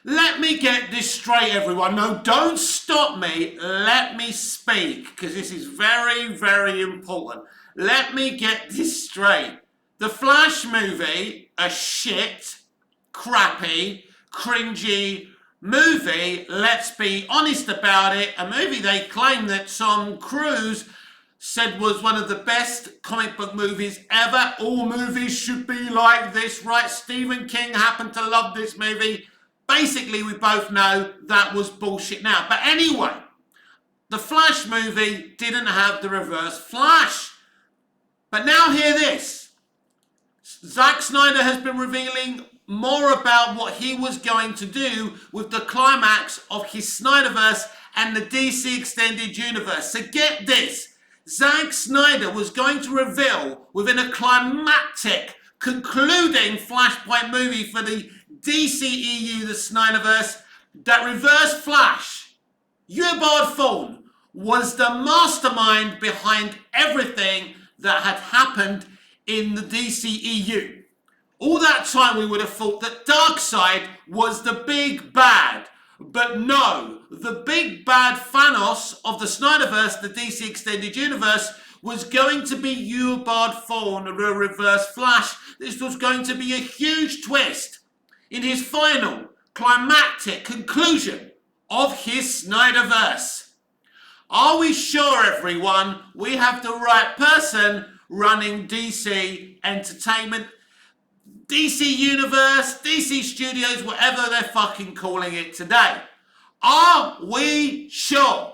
Let me get this straight, everyone. No, don't stop me. Let me speak, because this is very, very important. Let me get this straight. The Flash movie, a shit, crappy, cringy movie, let's be honest about it, a movie they claim that Tom Cruise said was one of the best comic book movies ever. All movies should be like this, right? Stephen King happened to love this movie. Basically, we both know that was bullshit now. But anyway, the Flash movie didn't have the Reverse Flash. But now hear this. Zack Snyder has been revealing more about what he was going to do with the climax of his Snyderverse and the DC Extended Universe. So get this. Zack Snyder was going to reveal within a climactic concluding Flashpoint movie for the DCEU, the Snyderverse, that Reverse Flash, Eobard Thawne, was the mastermind behind everything that had happened in the DCEU. All that time we would have thought that Darkseid was the big bad. But no, the big bad Thanos of the Snyderverse, the DC Extended Universe, was going to be Eobard Thawne, the Reverse Flash. This was going to be a huge twist in his final, climactic conclusion of his Snyderverse. Are we sure, everyone, we have the right person running DC Entertainment, DC Universe, DC Studios, whatever they're fucking calling it today? Are we sure?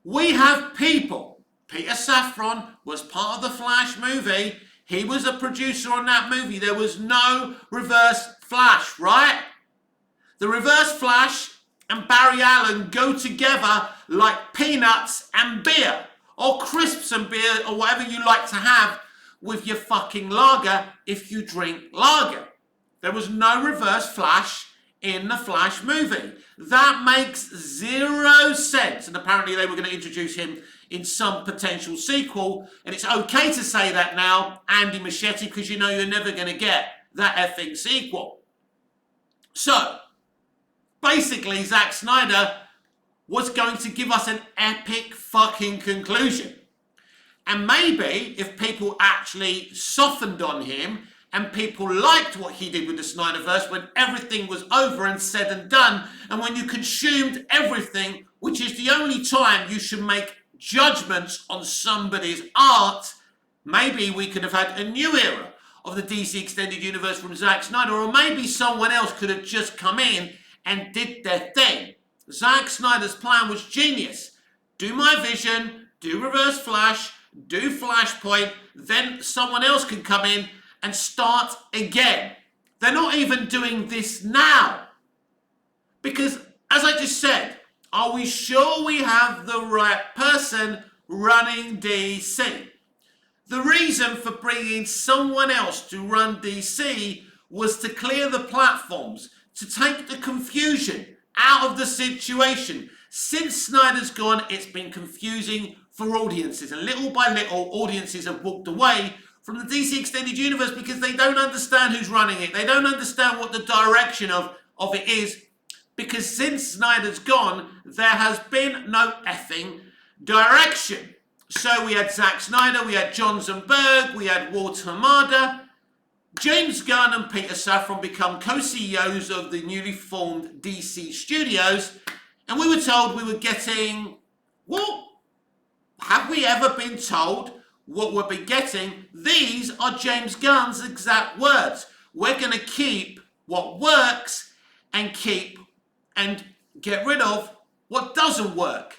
We have people. Peter Safran was part of the Flash movie. He was a producer on that movie. There was no Reverse Flash, right? The Reverse Flash and Barry Allen go together like peanuts and beer, or crisps and beer, or whatever you like to have with your fucking lager if you drink lager. There was no Reverse Flash in the Flash movie. That makes zero sense. And apparently they were going to introduce him in some potential sequel. And it's okay to say that now, Andy Muschietti, because you know you're never going to get that effing sequel. So, basically, Zack Snyder was going to give us an epic fucking conclusion. And maybe if people actually softened on him and people liked what he did with the Snyderverse when everything was over and said and done, and when you consumed everything, which is the only time you should make judgments on somebody's art, maybe we could have had a new era of the DC Extended Universe from Zack Snyder, or maybe someone else could have just come in and did their thing. Zack Snyder's plan was genius. Do my vision, do Reverse Flash, do Flashpoint, then someone else can come in and start again. They're not even doing this now. Because, as I just said, are we sure we have the right person running DC? The reason for bringing someone else to run DC was to clear the platforms, to take the confusion out of the situation. Since Snyder's gone, it's been confusing for audiences, and little by little, audiences have walked away from the DC Extended Universe because they don't understand who's running it. They don't understand what the direction of it is, because since Snyder's gone, there has been no effing direction. So we had Zack Snyder, we had Johnson Berg, we had Walter Hamada. James Gunn and Peter Safran become co-CEOs of the newly formed DC Studios, and we were told we were getting, well, have we ever been told what we'll be getting? These are James Gunn's exact words. We're going to keep what works and keep and get rid of what doesn't work.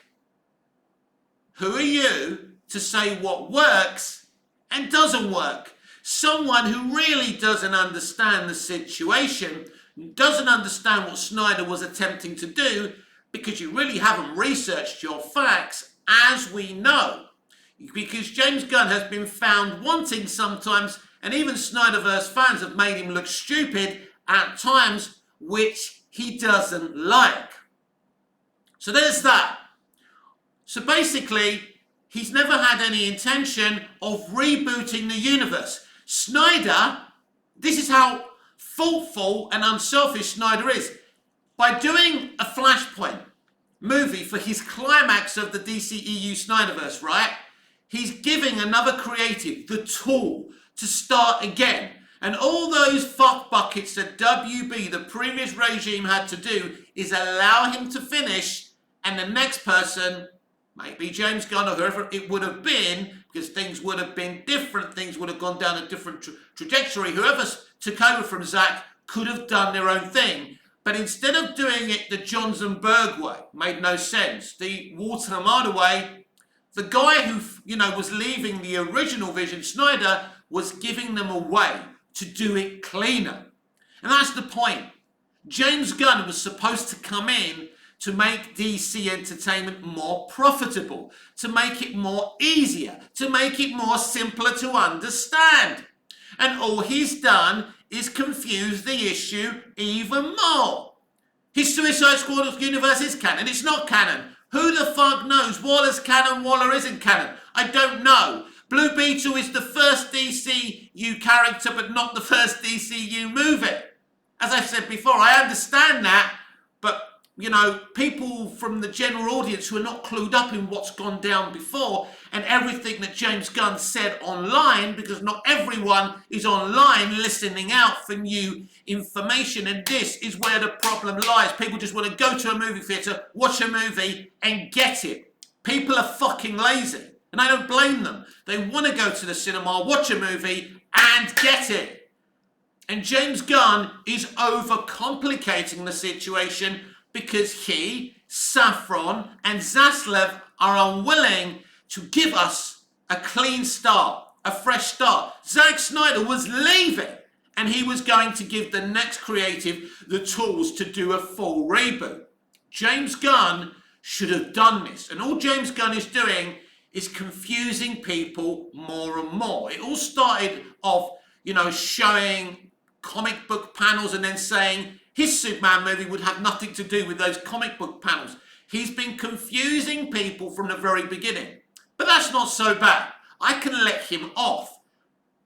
Who are you to say what works and doesn't work? Someone who really doesn't understand the situation, doesn't understand what Snyder was attempting to do, because you really haven't researched your facts, as we know. Because James Gunn has been found wanting sometimes, and even Snyderverse fans have made him look stupid at times, which he doesn't like. So there's that. So basically, he's never had any intention of rebooting the universe. Snyder, this is how thoughtful and unselfish Snyder is. By doing a Flashpoint movie for his climax of the DCEU Snyderverse, right? He's giving another creative the tool to start again. And all those fuck buckets that WB, the previous regime, had to do is allow him to finish, and the next person, maybe James Gunn or whoever it would have been, because things would have been different, things would have gone down a different trajectory. Whoever took over from Zack could have done their own thing. But instead of doing it the Johnson Berg way, made no sense, the Walter Hamada way, the guy who, was leaving the original vision, Snyder, was giving them a way to do it cleaner. And that's the point. James Gunn was supposed to come in to make DC Entertainment more profitable, to make it more easier, to make it more simpler to understand. And all he's done is confuse the issue even more. His Suicide Squad universe is canon. It's not canon. Who the fuck knows? Waller's canon, Waller isn't canon. I don't know. Blue Beetle is the first DCU character, but not the first DCU movie. As I said before, I understand that, but, people from the general audience who are not clued up in what's gone down before and everything that James Gunn said online, because not everyone is online listening out for new information, and this is where the problem lies. People just want to go to a movie theatre, watch a movie, and get it. People are fucking lazy, and I don't blame them. They want to go to the cinema, watch a movie, and get it. And James Gunn is overcomplicating the situation because he, Safran, and Zaslav are unwilling to give us a clean start, a fresh start. Zack Snyder was leaving, and he was going to give the next creative the tools to do a full reboot. James Gunn should have done this, and all James Gunn is doing is confusing people more and more. It all started off, showing comic book panels and then saying his Superman movie would have nothing to do with those comic book panels. He's been confusing people from the very beginning. But that's not so bad. I can let him off.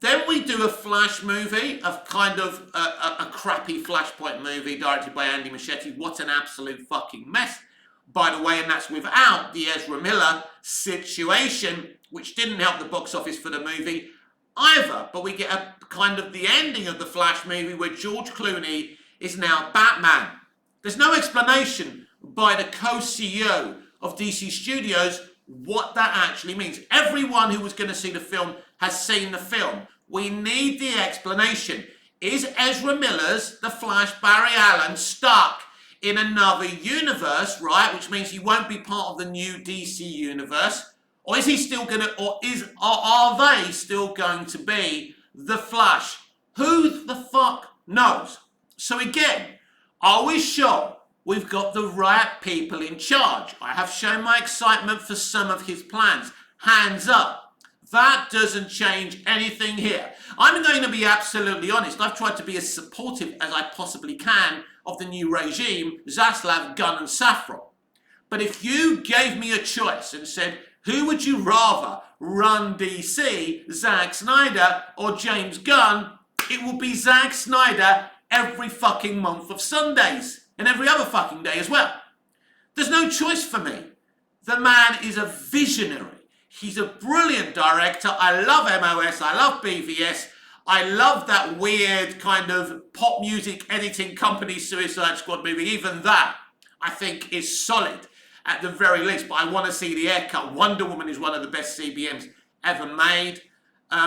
Then we do a Flash movie, of kind of a crappy Flashpoint movie directed by Andy Muschietti. What an absolute fucking mess, by the way, and that's without the Ezra Miller situation, which didn't help the box office for the movie either. But we get a kind of the ending of the Flash movie where George Clooney is now Batman. There's no explanation by the co-CEO of DC Studios what that actually means. Everyone who was going to see the film has seen the film. We need the explanation. Is Ezra Miller's The Flash Barry Allen stuck in another universe, right? Which means he won't be part of the new DC universe. Or is he still going to, or are they still going to be The Flash? Who the fuck knows? So again, are we sure we've got the right people in charge? I have shown my excitement for some of his plans. Hands up. That doesn't change anything here. I'm going to be absolutely honest. I've tried to be as supportive as I possibly can of the new regime, Zaslav, Gunn, and Safran. But if you gave me a choice and said, who would you rather run DC, Zack Snyder or James Gunn, it will be Zack Snyder every fucking month of Sundays and every other fucking day as well. There's no choice for me. The man is a visionary. He's a brilliant director. I love MOS. I love BVS. I love that weird kind of pop music editing company Suicide Squad movie. Even that, I think, is solid at the very least. But I want to see the haircut. Wonder Woman is one of the best CBMs ever made.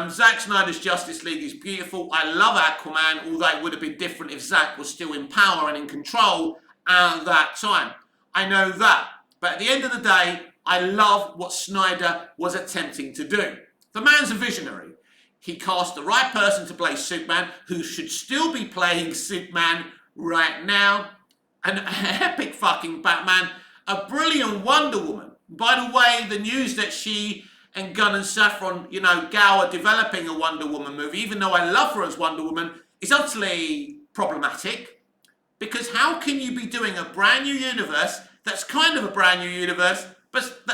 Zack Snyder's Justice League is beautiful. I love Aquaman, although it would have been different if Zack was still in power and in control at that time. I know that. But at the end of the day, I love what Snyder was attempting to do. The man's a visionary. He cast the right person to play Superman, who should still be playing Superman right now. An epic fucking Batman. A brilliant Wonder Woman. By the way, the news that she and Gunn and Safran, Gow are developing a Wonder Woman movie, even though I love her as Wonder Woman, is utterly problematic. Because how can you be doing a brand new universe that's kind of a brand new universe, but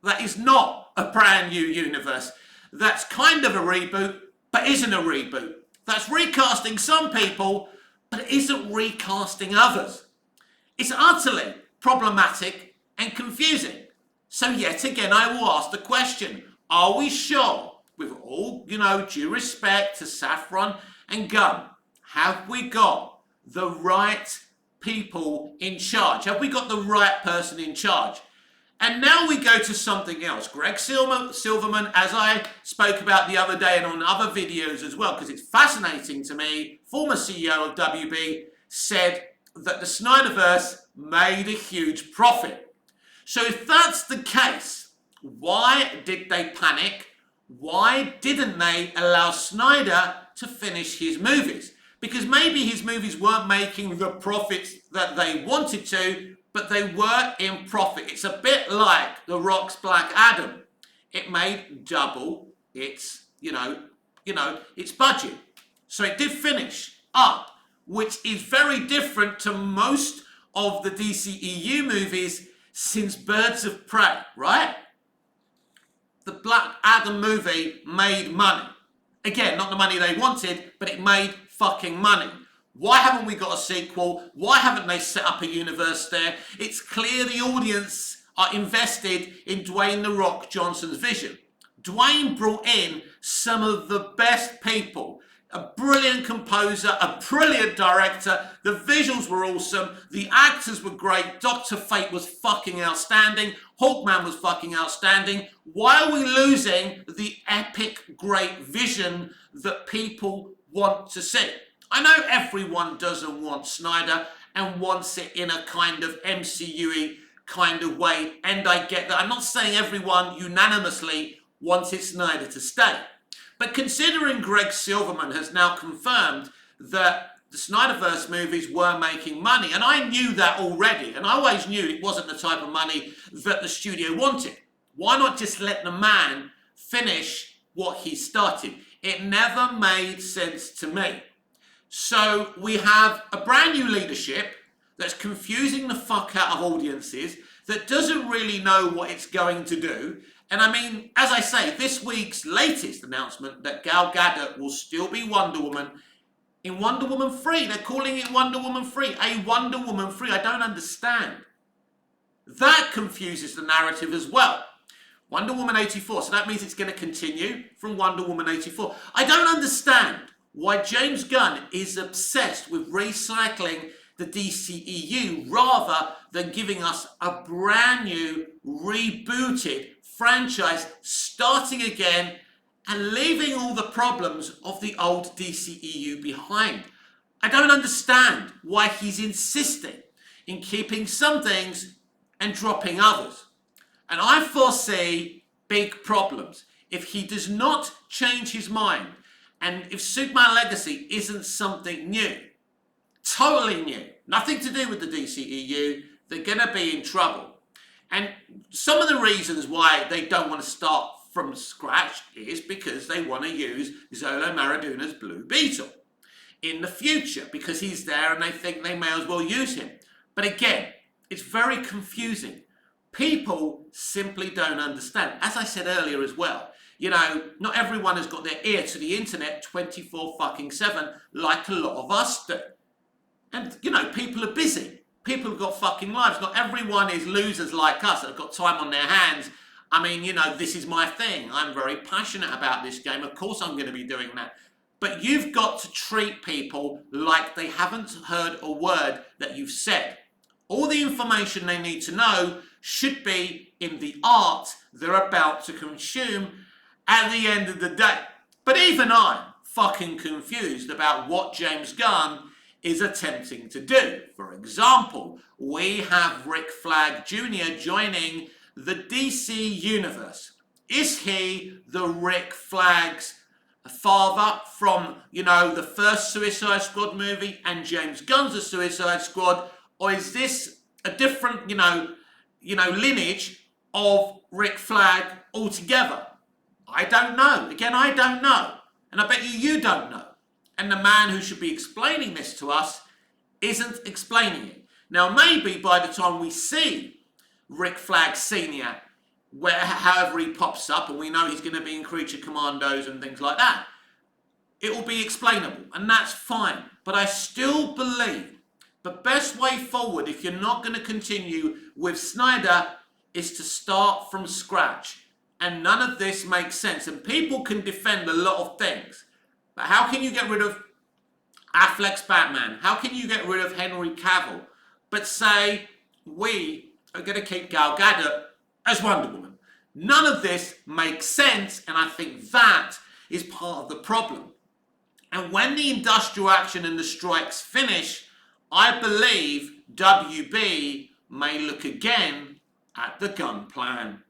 that is not a brand new universe? That's kind of a reboot, but isn't a reboot. That's recasting some people, but it isn't recasting others. It's utterly problematic and confusing. So yet again, I will ask the question, are we sure, with all, due respect to Saffron and Gunn, have we got the right people in charge? Have we got the right person in charge? And now we go to something else. Greg Silverman, as I spoke about the other day and on other videos as well, because it's fascinating to me, former CEO of WB, said that the Snyderverse made a huge profit. So if that's the case, why did they panic? Why didn't they allow Snyder to finish his movies? Because maybe his movies weren't making the profits that they wanted to, but they were in profit. It's a bit like The Rock's Black Adam. It made double its, its budget. So it did finish up, which is very different to most of the DCEU movies since Birds of Prey, right? The Black Adam movie made money. Again, not the money they wanted, but it made fucking money. Why haven't we got a sequel? Why haven't they set up a universe there? It's clear the audience are invested in Dwayne "The Rock" Johnson's vision. Dwayne brought in some of the best people. A brilliant composer, a brilliant director. The visuals were awesome. The actors were great. Dr. Fate was fucking outstanding. Hawkman was fucking outstanding. Why are we losing the epic, great vision that people want to see? I know everyone doesn't want Snyder and wants it in a kind of MCU-y kind of way, and I get that. I'm not saying everyone unanimously wanted Snyder to stay. But considering Greg Silverman has now confirmed that the Snyderverse movies were making money, and I knew that already, and I always knew it wasn't the type of money that the studio wanted. Why not just let the man finish what he started? It never made sense to me. So we have a brand new leadership that's confusing the fuck out of audiences, that doesn't really know what it's going to do. And I mean, as I say, this week's latest announcement that Gal Gadot will still be Wonder Woman in Wonder Woman 3. They're calling it Wonder Woman 3. A Wonder Woman 3. I don't understand. That confuses the narrative as well. Wonder Woman 84. So that means it's going to continue from Wonder Woman 84. I don't understand why James Gunn is obsessed with recycling the DCEU rather than giving us a brand new, rebooted franchise, starting again and leaving all the problems of the old DCEU behind. I don't understand why he's insisting in keeping some things and dropping others. And I foresee big problems if he does not change his mind, and if Superman Legacy isn't something new, totally new, nothing to do with the DCEU, they're going to be in trouble. And some of the reasons why they don't want to start from scratch is because they want to use Xolo Maridueña's Blue Beetle in the future, because he's there and they think they may as well use him. But again, it's very confusing. People simply don't understand. As I said earlier as well, not everyone has got their ear to the internet 24/7 like a lot of us do. And, people are busy. People have got fucking lives. Not everyone is losers like us that have got time on their hands. I mean, this is my thing. I'm very passionate about this game. Of course I'm going to be doing that. But you've got to treat people like they haven't heard a word that you've said. All the information they need to know should be in the art they're about to consume at the end of the day. But even I'm fucking confused about what James Gunn is attempting to do. For example, we have Rick Flag Jr. joining the DC Universe. Is he the Rick Flag's father from, the first Suicide Squad movie and James Gunn's The Suicide Squad? Or is this a different, lineage of Rick Flag altogether? I don't know. Again, I don't know. And I bet you don't know. And the man who should be explaining this to us isn't explaining it. Now, maybe by the time we see Rick Flag Sr., however he pops up, and we know he's going to be in Creature Commandos and things like that, it will be explainable, and that's fine. But I still believe The best way forward, if you're not going to continue with Snyder, is to start from scratch. And none of this makes sense. And people can defend a lot of things. But how can you get rid of Affleck's Batman? How can you get rid of Henry Cavill? But say, we are going to keep Gal Gadot as Wonder Woman. None of this makes sense, and I think that is part of the problem. And when the industrial action and the strikes finish, I believe WB may look again at the gun plan.